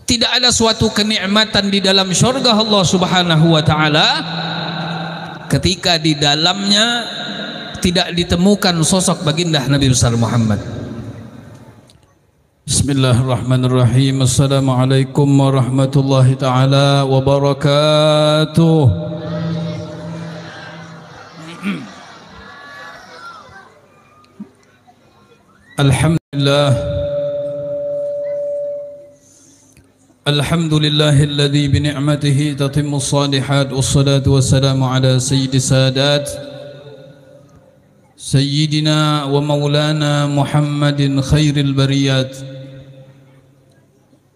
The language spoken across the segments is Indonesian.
tidak ada suatu kenikmatan di dalam syurga Allah Subhanahu wa taala ketika di dalamnya tidak ditemukan sosok baginda Nabi besar Muhammad. Bismillahirrahmanirrahim. Assalamualaikum warahmatullahi taala wabarakatuh. Alhamdulillah. Alhamdulillahilladzi bi ni'matihi tatimmus shalihat wassalatu wassalamu ala sayyidis sadat sayyidina wa maulana Muhammadin khairil bariyat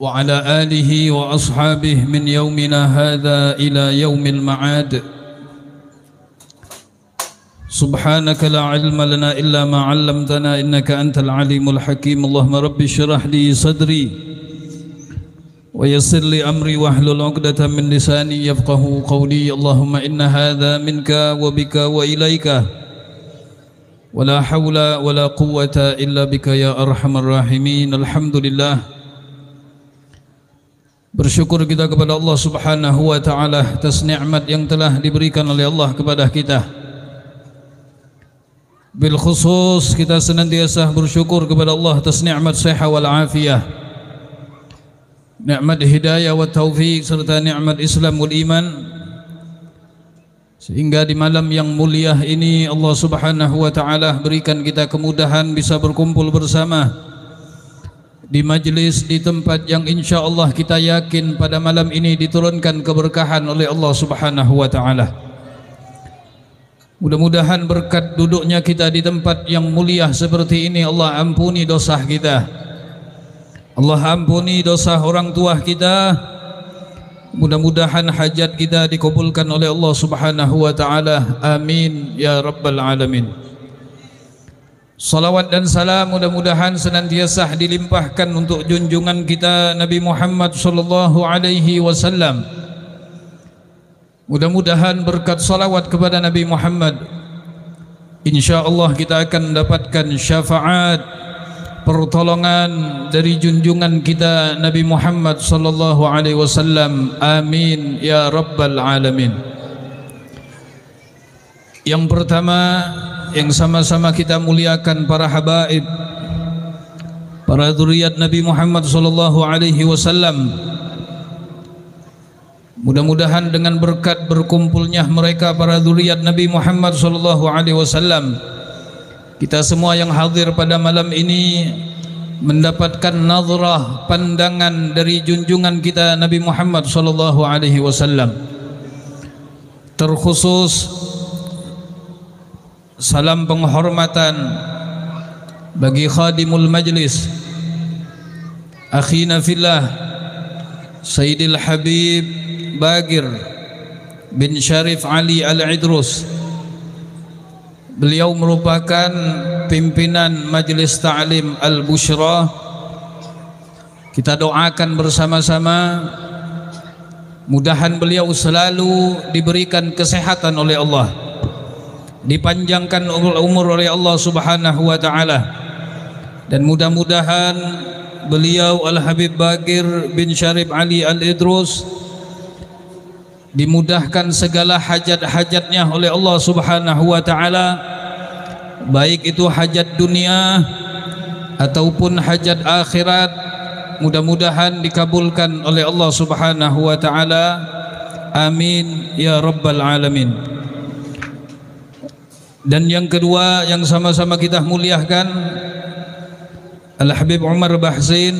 wa ala alihi wa ashabihi min yaumina hadza ila yaumil ma'ad. Subhanaka la ilma lana illa ma 'allamtana innaka antal alimul hakim. Allahumma rabbi shrah li sadri wa yassir li amri wahlul 'uqdatam min lisani yafqahu qawli. Allahumma inna hadha minka wa bika wa ilaika wa la hawla wa la quwwata illa bika ya arhamar rahimin. Alhamdulillah, bersyukur kita kepada Allah Subhanahu wa taala atas nikmat yang telah diberikan oleh Allah kepada kita. Bil khusus kita senantiasa bersyukur kepada Allah atas nikmat sehat wal afiyah, nikmat hidayah wa taufik serta nikmat Islam wal iman, sehingga di malam yang mulia ini Allah Subhanahu wa taala berikan kita kemudahan bisa berkumpul bersama di majlis di tempat yang insyaallah kita yakin pada malam ini diturunkan keberkahan oleh Allah Subhanahu wa taala. Mudah-mudahan berkat duduknya kita di tempat yang mulia seperti ini Allah ampuni dosa kita, Allah ampuni dosa orang tua kita. Mudah-mudahan hajat kita dikabulkan oleh Allah Subhanahu wa taala. Amin ya rabbal alamin. Salawat dan salam mudah-mudahan senantiasa dilimpahkan untuk junjungan kita Nabi Muhammad sallallahu alaihi wasallam. Mudah-mudahan berkat salawat kepada Nabi Muhammad, insyaallah kita akan mendapatkan syafaat pertolongan dari junjungan kita Nabi Muhammad sallallahu alaihi wasallam. Amin ya rabbal alamin. Yang pertama yang sama-sama kita muliakan para habaib, para zuriat Nabi Muhammad sallallahu alaihi wasallam. Mudah-mudahan dengan berkat berkumpulnya mereka para zuriat Nabi Muhammad sallallahu alaihi wasallam, kita semua yang hadir pada malam ini mendapatkan nazrah pandangan dari junjungan kita Nabi Muhammad sallallahu alaihi wasallam. Terkhusus salam penghormatan bagi khadimul majlis, akhina fillah Sayyidil Habib Bagir bin Syarif Ali Al-Idrus. Beliau merupakan pimpinan Majlis Ta'lim Al-Bushra. Kita doakan bersama-sama mudahan beliau selalu diberikan kesehatan oleh Allah, dipanjangkan umur oleh Allah Subhanahu wa taala, dan mudah-mudahan beliau Al-Habib Bagir bin Syarif Ali Al-Idrus dimudahkan segala hajat-hajatnya oleh Allah Subhanahu wa taala, baik itu hajat dunia ataupun hajat akhirat. Mudah-mudahan dikabulkan oleh Allah Subhanahu wa taala. Amin ya rabbal alamin. Dan yang kedua yang sama-sama kita muliakan Al-Habib Umar Bahsin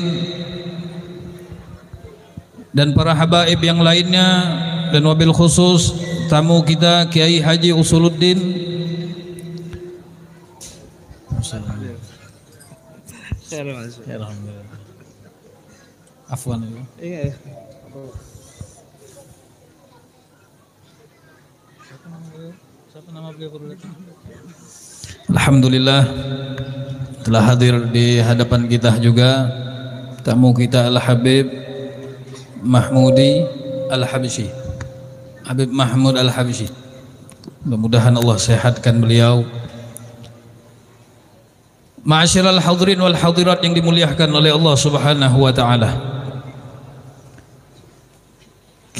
dan para habaib yang lainnya, dan wabil khusus tamu kita Kiai Haji Usuluddin. Afwan. Iya. Siapa nama beliau? Alhamdulillah telah hadir di hadapan kita juga tamu kita Al-Habib Mahmudi Al-Habsyi, Habib Mahmud Al-Habsyi. Mudah-mudahan Allah sehatkan beliau. Ma'asyiral hadirin wal hadirat yang dimuliakan oleh Allah Subhanahu wa taala.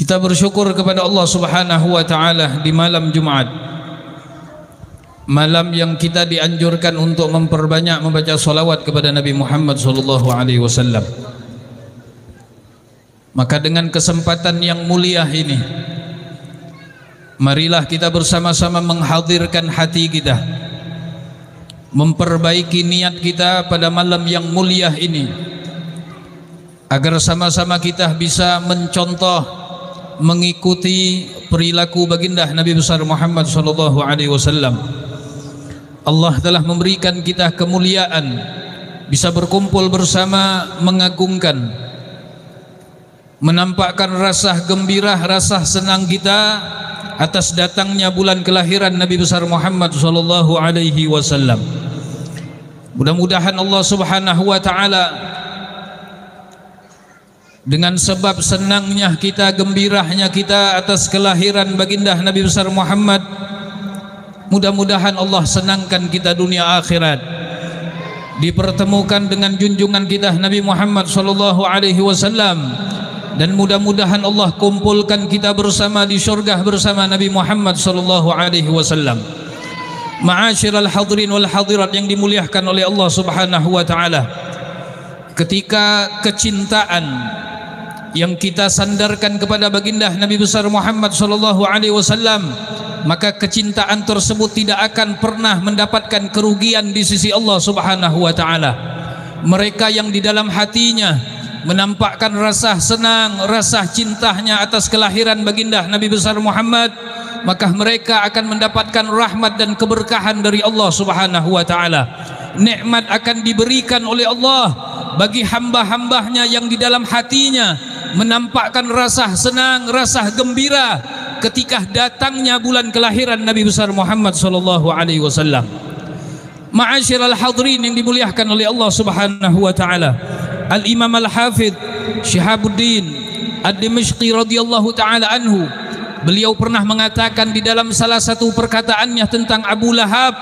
Kita bersyukur kepada Allah Subhanahu wa taala di malam Jumat, malam yang kita dianjurkan untuk memperbanyak membaca salawat kepada Nabi Muhammad sallallahu alaihi wasallam. Maka dengan kesempatan yang mulia ini, marilah kita bersama-sama menghadirkan hati kita, memperbaiki niat kita pada malam yang mulia ini, agar sama-sama kita bisa mencontoh, mengikuti perilaku baginda Nabi besar Muhammad sallallahu alaihi wasallam. Allah telah memberikan kita kemuliaan bisa berkumpul bersama, mengagungkan, menampakkan rasa gembira, rasa senang kita atas datangnya bulan kelahiran Nabi besar Muhammad sallallahu alaihi wasallam. Mudah-mudahan Allah Subhanahu wa taala dengan sebab senangnya kita, gembiranya kita atas kelahiran baginda Nabi besar Muhammad, mudah-mudahan Allah senangkan kita dunia akhirat, dipertemukan dengan junjungan kita Nabi Muhammad sallallahu alaihi wasallam, dan mudah-mudahan Allah kumpulkan kita bersama di syurga bersama Nabi Muhammad sallallahu alaihi wasallam. Ma'asyiral hadirin wal hadirat yang dimuliakan oleh Allah Subhanahu wa taala, ketika kecintaan yang kita sandarkan kepada baginda Nabi besar Muhammad sallallahu alaihi wasallam, maka kecintaan tersebut tidak akan pernah mendapatkan kerugian di sisi Allah Subhanahu wa taala. Mereka yang di dalam hatinya menampakkan rasa senang, rasa cintanya atas kelahiran baginda Nabi besar Muhammad, maka mereka akan mendapatkan rahmat dan keberkahan dari Allah Subhanahu wa taala. Nikmat akan diberikan oleh Allah bagi hamba-hambanya yang di dalam hatinya menampakkan rasa senang, rasa gembira ketika datangnya bulan kelahiran Nabi besar Muhammad sallallahu alaihi wasallam. Ma'asyiral hadirin yang dimuliakan oleh Allah Subhanahu wa taala, Al-Imam Al-Hafidh Syihabuddin Ad-Dimashqi radhiyallahu taala anhu, beliau pernah mengatakan di dalam salah satu perkataannya tentang Abu Lahab,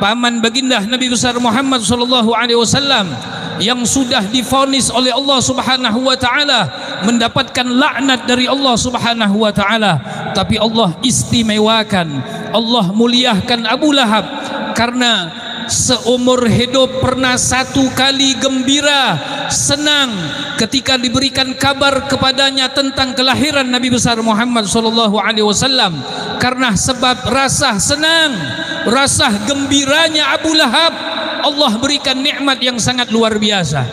paman baginda Nabi besar Muhammad sallallahu alaihi wasallam, yang sudah divonis oleh Allah Subhanahu wa taala mendapatkan laknat dari Allah Subhanahu wa taala, tapi Allah istimewakan, Allah muliakan Abu Lahab karena seumur hidup pernah satu kali gembira, senang ketika diberikan kabar kepadanya tentang kelahiran Nabi besar Muhammad sallallahu alaihi wasallam. Karena sebab rasa senang, rasa gembiranya Abu Lahab, Allah berikan nikmat yang sangat luar biasa.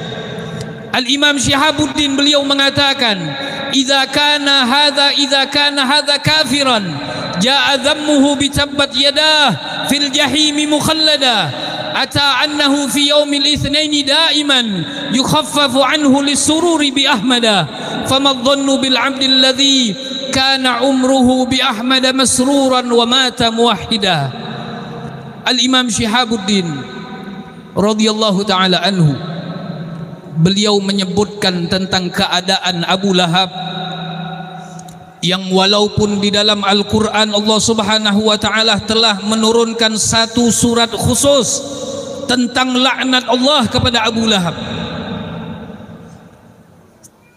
Al-Imam Syihabuddin beliau mengatakan, idza kana hadza kafiran jaa dhammuhu bi tabbat yadah fil jahim mukhallada ata annahu fi yaumil itsnain daiman yukhaffafu anhu lisururi bi ahmada fama dhannu bil 'abdi alladhi kana umruhu bi ahmada masruran wa mata muwahhida. Al-Imam Syihabuddin radhiyallahu taala anhu, beliau menyebutkan tentang keadaan Abu Lahab yang walaupun di dalam Al-Quran Allah Subhanahu wa taala telah menurunkan satu surat khusus tentang laknat Allah kepada Abu Lahab,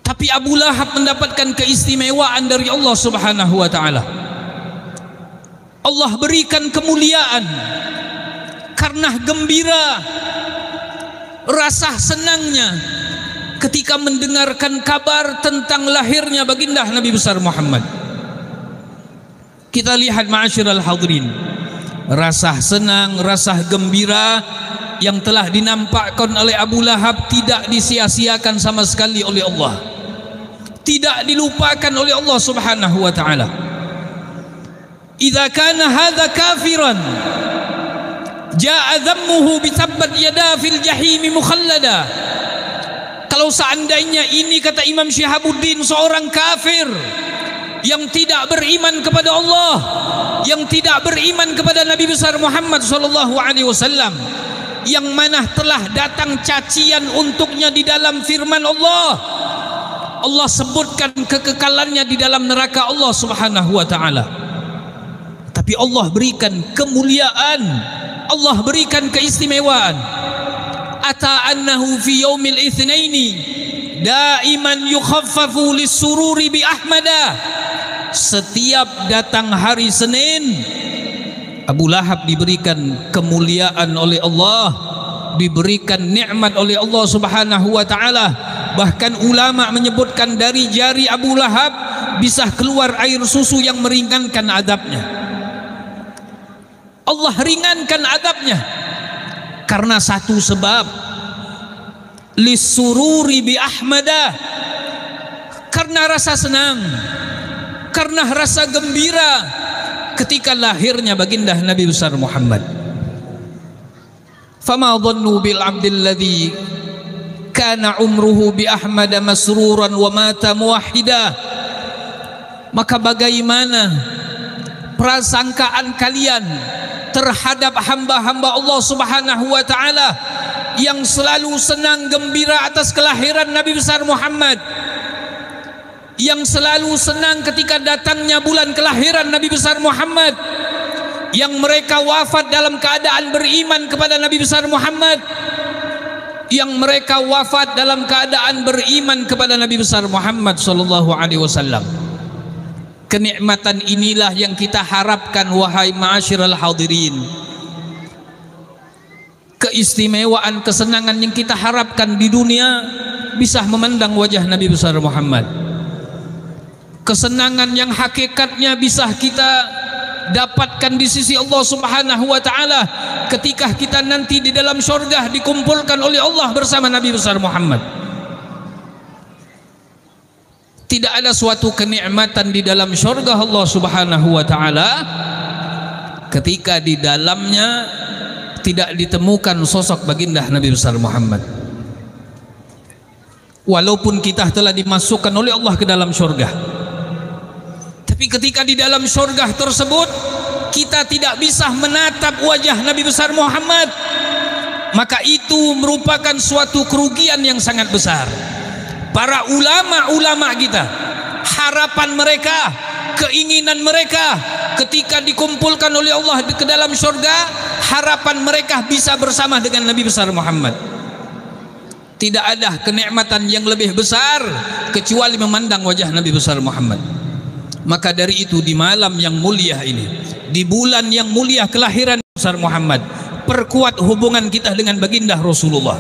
tapi Abu Lahab mendapatkan keistimewaan dari Allah Subhanahu wa taala. Allah berikan kemuliaan karena gembira, rasa senangnya ketika mendengarkan kabar tentang lahirnya baginda Nabi besar Muhammad. Kita lihat ma'asyiral hadirin, rasa senang, rasa gembira yang telah dinampakkan oleh Abu Lahab tidak disia-siakan sama sekali oleh Allah, tidak dilupakan oleh Allah Subhanahu wa taala. Idza kana hadza kafiran jaa dhammuhu bi tabbat yada fil jahim mukhallada. Kalau seandainya ini, kata Imam Syihabuddin, seorang kafir yang tidak beriman kepada Allah, yang tidak beriman kepada Nabi besar Muhammad sallallahu alaihi wasallam, yang mana telah datang cacian untuknya di dalam firman Allah. Allah sebutkan kekekalannya di dalam neraka Allah Subhanahu wa taala. Tapi Allah berikan kemuliaan, Allah berikan keistimewaan. Ata annahu fi yaumil itsnaini daiman yukhaffafu lis-sururi bi Ahmada. Setiap datang hari Senin, Abu Lahab diberikan kemuliaan oleh Allah, diberikan nikmat oleh Allah Subhanahu wa taala. Bahkan ulama menyebutkan dari jari Abu Lahab bisa keluar air susu yang meringankan adabnya. Allah ringankan adabnya karena satu sebab, lisururi bi Ahmada, karena rasa senang, karena rasa gembira ketika lahirnya baginda Nabi besar Muhammad. Fama dhannu bil abdil ladzi kana umruhu bi Ahmad masruran wa mata muwahhida. Maka bagaimana prasangkaan kalian terhadap hamba-hamba Allah Subhanahu wa taala yang selalu senang gembira atas kelahiran Nabi besar Muhammad, yang selalu senang ketika datangnya bulan kelahiran Nabi besar Muhammad, yang mereka wafat dalam keadaan beriman kepada Nabi besar Muhammad, yang mereka wafat dalam keadaan beriman kepada Nabi besar Muhammad sallallahu alaihi wasallam. Kenikmatan inilah yang kita harapkan, wahai ma'asyiral hadirin. Keistimewaan, kesenangan yang kita harapkan di dunia bisa memandang wajah Nabi besar Muhammad. Kesenangan yang hakikatnya bisa kita dapatkan di sisi Allah Subhanahu wa taala ketika kita nanti di dalam surga dikumpulkan oleh Allah bersama Nabi besar Muhammad. Tidak ada suatu kenikmatan di dalam surga Allah Subhanahu wa taala ketika di dalamnya tidak ditemukan sosok baginda Nabi besar Muhammad. Walaupun kita telah dimasukkan oleh Allah ke dalam surga, tapi ketika di dalam surga tersebut kita tidak bisa menatap wajah Nabi besar Muhammad, maka itu merupakan suatu kerugian yang sangat besar. Para ulama-ulama kita, harapan mereka, keinginan mereka ketika dikumpulkan oleh Allah ke dalam surga, harapan mereka bisa bersama dengan Nabi besar Muhammad. Tidak ada kenikmatan yang lebih besar kecuali memandang wajah Nabi besar Muhammad. Maka dari itu di malam yang mulia ini, di bulan yang mulia kelahiran besar Muhammad, perkuat hubungan kita dengan baginda Rasulullah,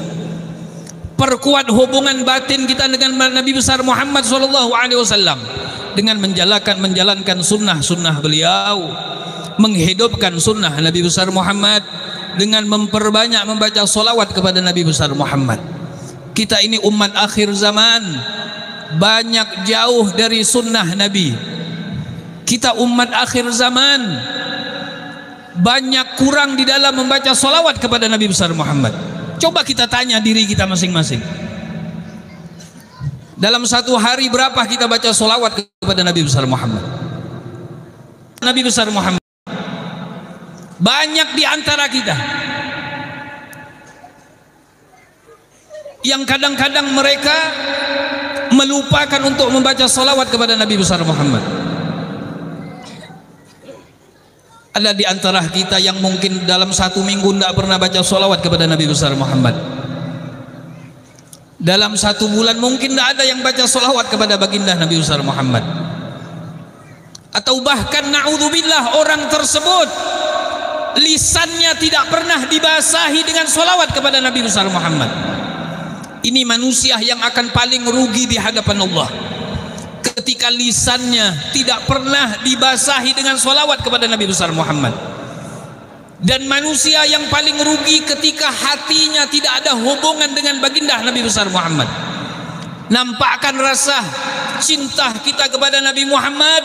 perkuat hubungan batin kita dengan Nabi besar Muhammad SAW dengan menjalankan sunnah-sunnah beliau, menghidupkan sunnah Nabi besar Muhammad dengan memperbanyak membaca solawat kepada Nabi besar Muhammad. Kita ini umat akhir zaman, banyak jauh dari sunnah Nabi. Kita umat akhir zaman, banyak kurang di dalam membaca solawat kepada Nabi besar Muhammad. Coba kita tanya diri kita masing-masing, dalam satu hari berapa kita baca solawat kepada Nabi besar Muhammad? Nabi besar Muhammad. Banyak di antara kita yang kadang-kadang mereka melupakan untuk membaca solawat kepada Nabi besar Muhammad. Ada di antara kita yang mungkin dalam satu minggu tidak pernah baca solawat kepada Nabi besar Muhammad. Dalam satu bulan mungkin tidak ada yang baca solawat kepada baginda Nabi besar Muhammad. Atau bahkan na'udzubillah, orang tersebut lisannya tidak pernah dibasahi dengan solawat kepada Nabi besar Muhammad. Ini manusia yang akan paling rugi di hadapan Allah ketika lisannya tidak pernah dibasahi dengan solawat kepada Nabi besar Muhammad. Dan manusia yang paling rugi ketika hatinya tidak ada hubungan dengan baginda Nabi besar Muhammad. Nampakkan rasa cinta kita kepada Nabi Muhammad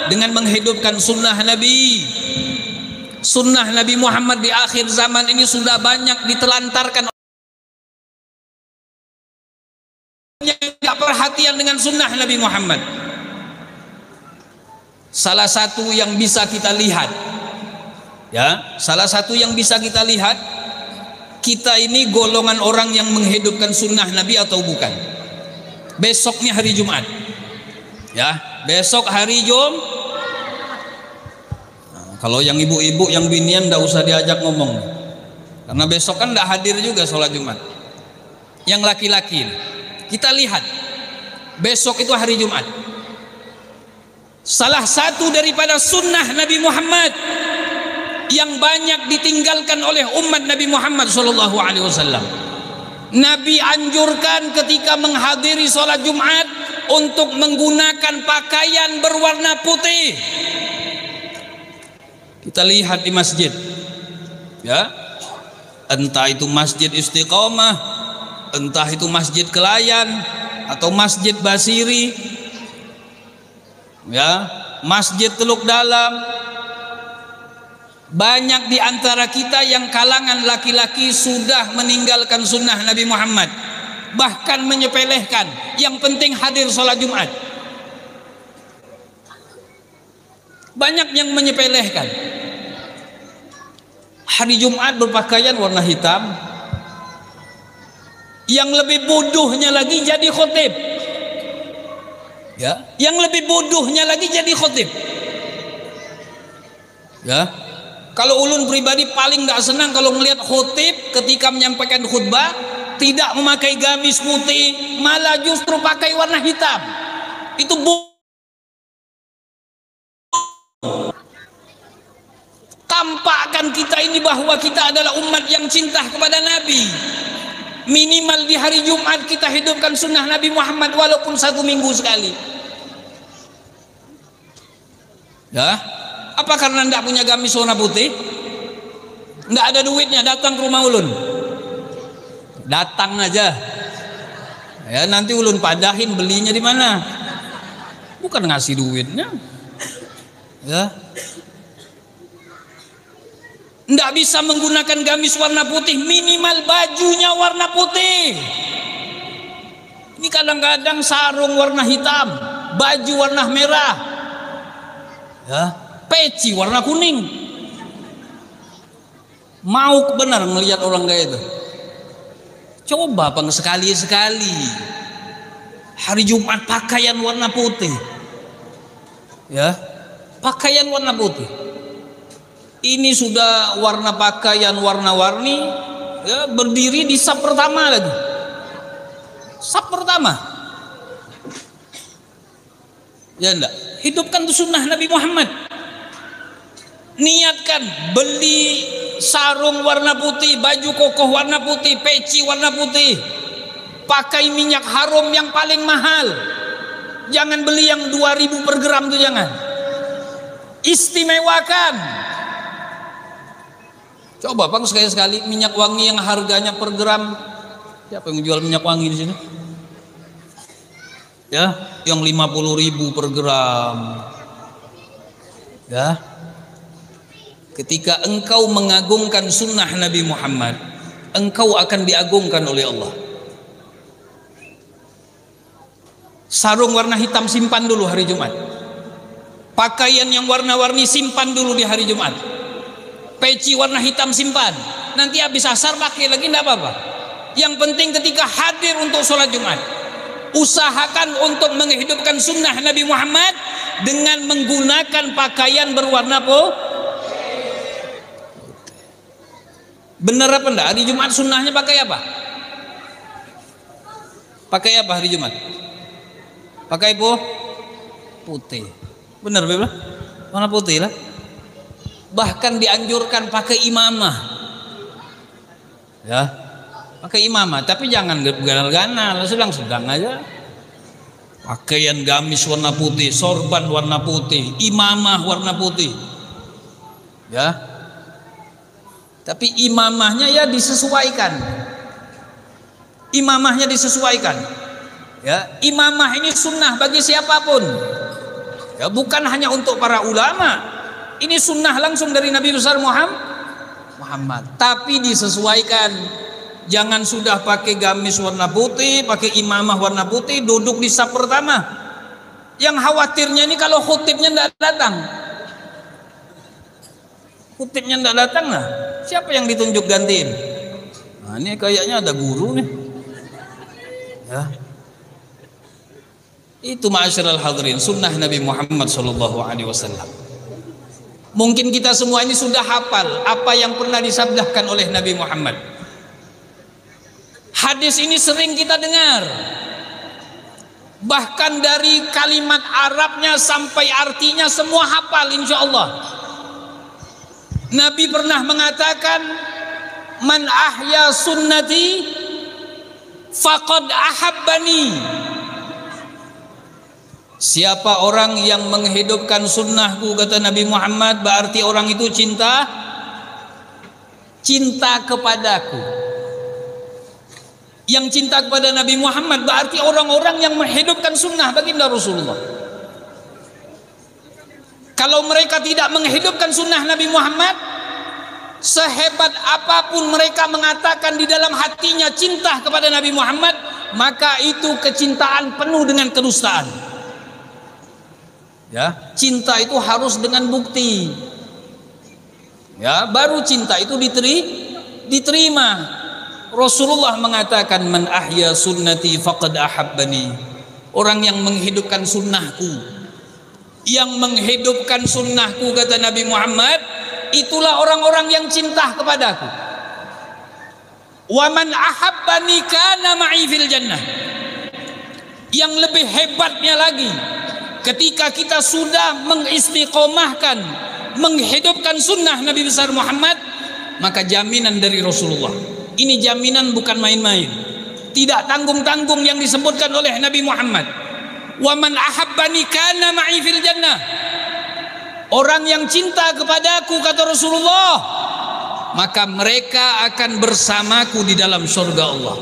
dengan menghidupkan sunnah Nabi. Sunnah Nabi Muhammad di akhir zaman ini sudah banyak ditelantarkan, yang tidak perhatian dengan sunnah Nabi Muhammad. Salah satu yang bisa kita lihat, salah satu yang bisa kita lihat, kita ini golongan orang yang menghidupkan sunnah Nabi atau bukan. Besoknya hari Jumat, besok hari kalau yang ibu-ibu, yang binian tidak usah diajak ngomong, karena besok kan tidak hadir juga sholat Jumat. Yang laki-laki kita lihat Besok itu hari Jumat. Salah satu daripada sunnah Nabi Muhammad yang banyak ditinggalkan oleh umat Nabi Muhammad SAW. Nabi anjurkan ketika menghadiri sholat Jumat untuk menggunakan pakaian berwarna putih. Kita lihat di masjid, ya, entah itu Masjid Istiqomah, entah itu Masjid Kelayan atau Masjid Basiri, ya, Masjid Teluk Dalam. Banyak di antara kita yang kalangan laki-laki sudah meninggalkan sunnah Nabi Muhammad, bahkan menyepelehkan. Yang penting hadir sholat Jumat. Banyak yang menyepelehkan. Hari Jumat berpakaian warna hitam. Yang lebih bodohnya lagi jadi khotib, ya. Yang lebih bodohnya lagi jadi khotib, ya. Kalau ulun pribadi paling nggak senang kalau melihat khotib ketika menyampaikan khutbah tidak memakai gamis putih, malah justru pakai warna hitam. Itu tampakkan kita ini bahwa kita adalah umat yang cinta kepada Nabi. Minimal di hari Jumat kita hidupkan sunnah Nabi Muhammad walaupun 1 minggu sekali. Ya, apa karena tidak punya gamis warna putih? Tidak ada duitnya, datang ke rumah ulun. Datang aja. Ya, nanti ulun padahin belinya di mana. Bukan ngasih duitnya. Ya. Tidak bisa menggunakan gamis warna putih, minimal bajunya warna putih. Ini kadang-kadang sarung warna hitam, baju warna merah, ya, peci warna kuning. Mau benar melihat orang kayak itu? Coba bang, sekali-sekali hari Jumat pakaian warna putih, ya, pakaian warna putih. Ini sudah warna pakaian warna-warni, ya, berdiri di saf pertama lagi. Saf pertama. Ya enggak? Hidupkan tuh sunnah Nabi Muhammad. Niatkan beli sarung warna putih, baju kokoh warna putih, peci warna putih. Pakai minyak harum yang paling mahal. Jangan beli yang 2.000 per gram tuh, jangan. Istimewakan. Coba bang sekali-sekali minyak wangi yang harganya per gram, siapa yang jual minyak wangi di sini? Ya, yang 50.000 per gram. Ya, ketika engkau mengagungkan sunnah Nabi Muhammad, engkau akan diagungkan oleh Allah. Sarung warna hitam simpan dulu hari Jumat. Pakaian yang warna-warni simpan dulu di hari Jumat. Peci warna hitam simpan, nanti habis asar pakai lagi, tidak apa-apa. Yang penting ketika hadir untuk sholat Jumat, usahakan untuk menghidupkan sunnah Nabi Muhammad dengan menggunakan pakaian berwarna benar apa enggak? Hari Jumat sunnahnya pakai apa? Pakai apa hari Jumat? Pakai putih. Benar betul? Warna putih lah. Bahkan dianjurkan pakai imamah, ya, pakai imamah, tapi jangan ganal-ganal, sedang-sedang aja. Pakaian gamis warna putih, sorban warna putih, imamah warna putih, ya. Tapi imamahnya ya disesuaikan, imamahnya disesuaikan, ya. Imamah ini sunnah bagi siapapun, ya, bukan hanya untuk para ulama. Ini sunnah langsung dari Nabi besar Muhammad. Tapi disesuaikan. Jangan sudah pakai gamis warna putih, pakai imamah warna putih, duduk di saf pertama. Yang khawatirnya ini kalau khutibnya tidak datang. Khutibnya tidak datang, nah, siapa yang ditunjuk gantiin? Nah, ini kayaknya ada guru nih. Ya. Itu ma'asyiral hadirin, sunnah Nabi Muhammad SAW. Mungkin kita semua ini sudah hafal apa yang pernah disabdakan oleh Nabi Muhammad. Hadis ini sering kita dengar. Bahkan dari kalimat Arabnya sampai artinya semua hafal insya Allah. Nabi pernah mengatakan, man ahya sunnati faqad ahabbani. Siapa orang yang menghidupkan sunnahku, kata Nabi Muhammad, berarti orang itu cinta kepadaku. Yang cinta kepada Nabi Muhammad berarti orang-orang yang menghidupkan sunnah baginda Rasulullah. Kalau mereka tidak menghidupkan sunnah Nabi Muhammad, sehebat apapun mereka mengatakan di dalam hatinya cinta kepada Nabi Muhammad, maka itu kecintaan penuh dengan kedustaan. Ya, cinta itu harus dengan bukti. Ya, baru cinta itu diterima. Rasulullah mengatakan, man ahya sunnati faqad ahabbani. Orang yang menghidupkan sunnahku, yang menghidupkan sunnahku, kata Nabi Muhammad, itulah orang-orang yang cinta kepadaku. Wa man ahabbani kana ma'i fil jannah. Yang lebih hebatnya lagi, ketika kita sudah mengistiqomahkan, menghidupkan sunnah Nabi besar Muhammad, maka jaminan dari Rasulullah. Ini jaminan bukan main-main, tidak tanggung-tanggung yang disebutkan oleh Nabi Muhammad. Wa man ahabbani kana ma'i fil jannah. Orang yang cinta kepadaku, kata Rasulullah, maka mereka akan bersamaku di dalam surga Allah.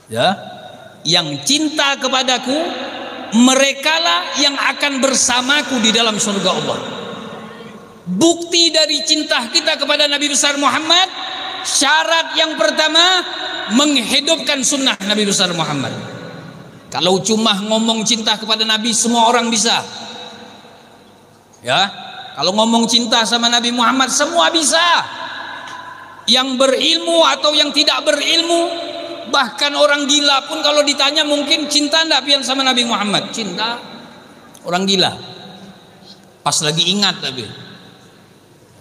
Ya, yang cinta kepadaku, merekalah yang akan bersamaku di dalam surga Allah. Bukti dari cinta kita kepada Nabi besar Muhammad, syarat yang pertama, menghidupkan sunnah Nabi besar Muhammad. Kalau cuma ngomong cinta kepada Nabi, semua orang bisa. Ya, kalau ngomong cinta sama Nabi Muhammad, semua bisa. Yang berilmu atau yang tidak berilmu, bahkan orang gila pun kalau ditanya mungkin cinta enggak pian sama Nabi Muhammad? Cinta. Orang gila. Pas lagi ingat tapi.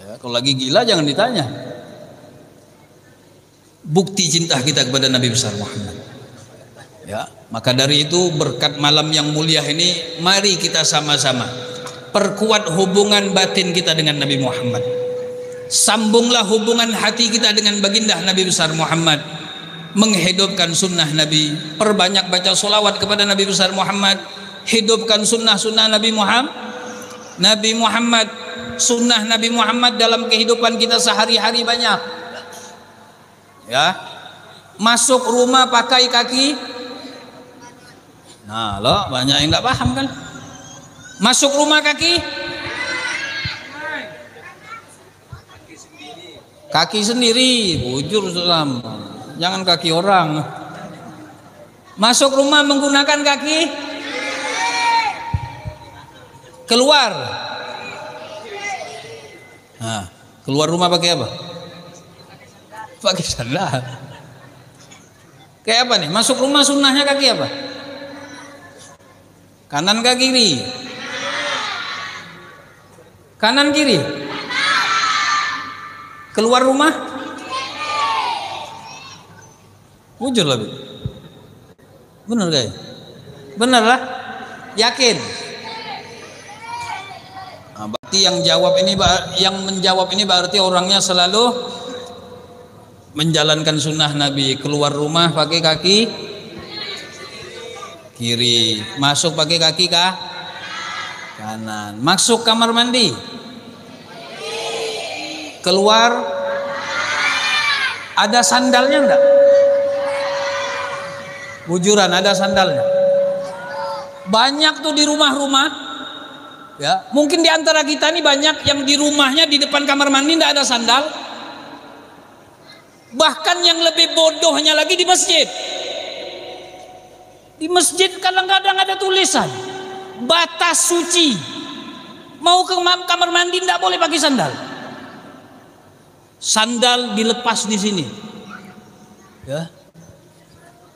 Ya, kalau lagi gila jangan ditanya. Bukti cinta kita kepada Nabi besar Muhammad. Ya, maka dari itu berkat malam yang mulia ini, mari kita sama-sama perkuat hubungan batin kita dengan Nabi Muhammad. Sambunglah hubungan hati kita dengan baginda Nabi besar Muhammad. Menghidupkan sunnah Nabi, perbanyak baca solawat kepada Nabi besar Muhammad, hidupkan sunnah-sunnah Nabi Muhammad, sunnah Nabi Muhammad dalam kehidupan kita sehari-hari banyak. Ya, masuk rumah pakai kaki. Nah, loh, banyak yang nggak paham kan? Masuk rumah kaki sendiri, bujur Islam. Jangan kaki orang. Masuk rumah menggunakan kaki keluar. Nah, keluar rumah pakai apa? Pakai sandal. Kayak apa nih? Masuk rumah sunnahnya kaki apa? Kanan ke kiri? Kanan kiri? Keluar rumah? Bujur lah, bener guys? Bener lah, yakin? Nah, berarti yang menjawab ini berarti orangnya selalu menjalankan sunnah Nabi. Keluar rumah pakai kaki kiri, masuk pakai kaki kanan, masuk kamar mandi, keluar ada sandalnya enggak? Bujuran ada sandalnya. Banyak tuh di rumah-rumah. Ya, mungkin di antara kita nih banyak yang di rumahnya di depan kamar mandi enggak ada sandal. Bahkan yang lebih bodohnya lagi di masjid. Di masjid kadang-kadang ada tulisan batas suci. Mau ke kamar mandi enggak boleh pakai sandal. Sandal dilepas di sini. Ya.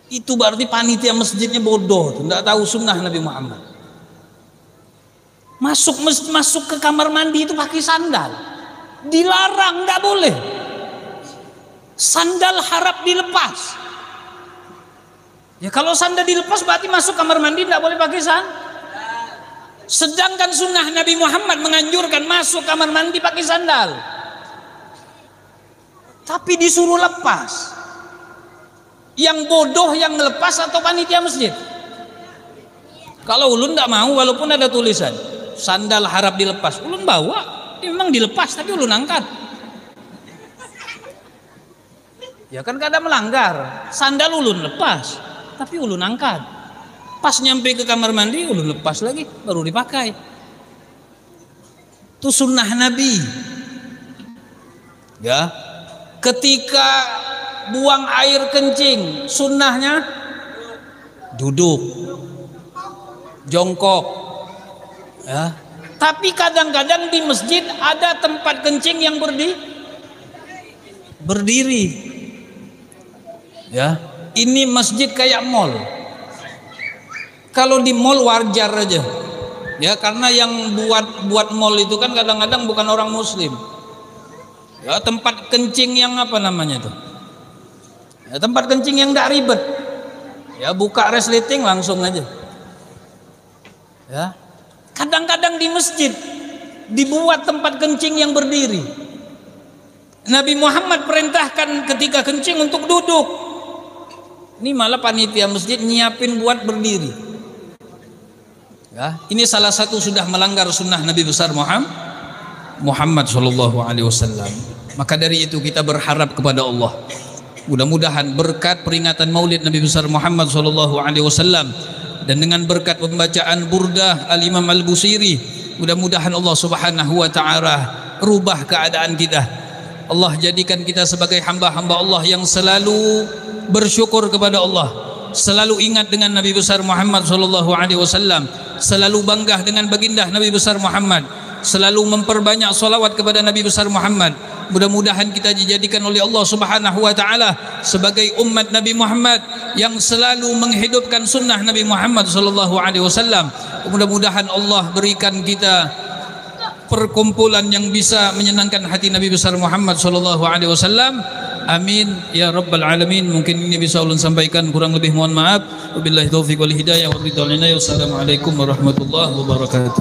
Itu berarti panitia masjidnya bodoh, tidak tahu sunnah Nabi Muhammad. Masuk ke kamar mandi itu pakai sandal, dilarang, tidak boleh. Sandal harap dilepas. Ya kalau sandal dilepas berarti masuk kamar mandi tidak boleh pakai sandal. Sedangkan sunnah Nabi Muhammad menganjurkan masuk kamar mandi pakai sandal. Tapi disuruh lepas. Yang bodoh yang melepas atau panitia masjid? Kalau ulun tidak mau, walaupun ada tulisan sandal harap dilepas, ulun bawa. Memang dilepas tapi ulun angkat. Ya kan kadang melanggar. Sandal ulun lepas tapi ulun angkat. Pas nyampe ke kamar mandi ulun lepas lagi baru dipakai. Itu sunnah Nabi. Ya, ketika buang air kencing sunnahnya duduk, jongkok. Ya. Tapi kadang-kadang di masjid ada tempat kencing yang berdiri. Ya, ini masjid kayak mall. Kalau di mall wajar aja, ya karena yang buat mall itu kan kadang-kadang bukan orang Muslim. Ya tempat kencing yang apa namanya tuh? Ya, tempat kencing yang tidak ribet. Ya buka resleting langsung aja. Ya kadang-kadang di masjid dibuat tempat kencing yang berdiri. Nabi Muhammad perintahkan ketika kencing untuk duduk. Ini malah panitia masjid nyiapin buat berdiri. Ya, ini salah satu sudah melanggar sunnah Nabi besar Muhammad Shallallahu Alaihi Wasallam. Maka dari itu kita berharap kepada Allah, mudah-mudahan berkat peringatan Maulid Nabi besar Muhammad Shallallahu Alaihi Wasallam dan dengan berkat pembacaan burdah Al Imam Al Busiri, mudah-mudahan Allah Subhanahu Wa Taala rubah keadaan kita. Allah jadikan kita sebagai hamba-hamba Allah yang selalu bersyukur kepada Allah, selalu ingat dengan Nabi besar Muhammad Shallallahu Alaihi Wasallam, selalu bangga dengan baginda Nabi besar Muhammad, selalu memperbanyak salawat kepada Nabi besar Muhammad. Mudah-mudahan kita dijadikan oleh Allah Subhanahu Wa Taala sebagai umat Nabi Muhammad yang selalu menghidupkan sunnah Nabi Muhammad Shallallahu Alaihi Wasallam. Mudah-mudahan Allah berikan kita perkumpulan yang bisa menyenangkan hati Nabi besar Muhammad Shallallahu Alaihi Wasallam. Amin ya rabbal alamin. Mungkin ini bisa ulun sampaikan, kurang lebih mohon maaf. Wabillahi taufiq wal hidayah. Wassalamualaikum warahmatullahi wabarakatuh.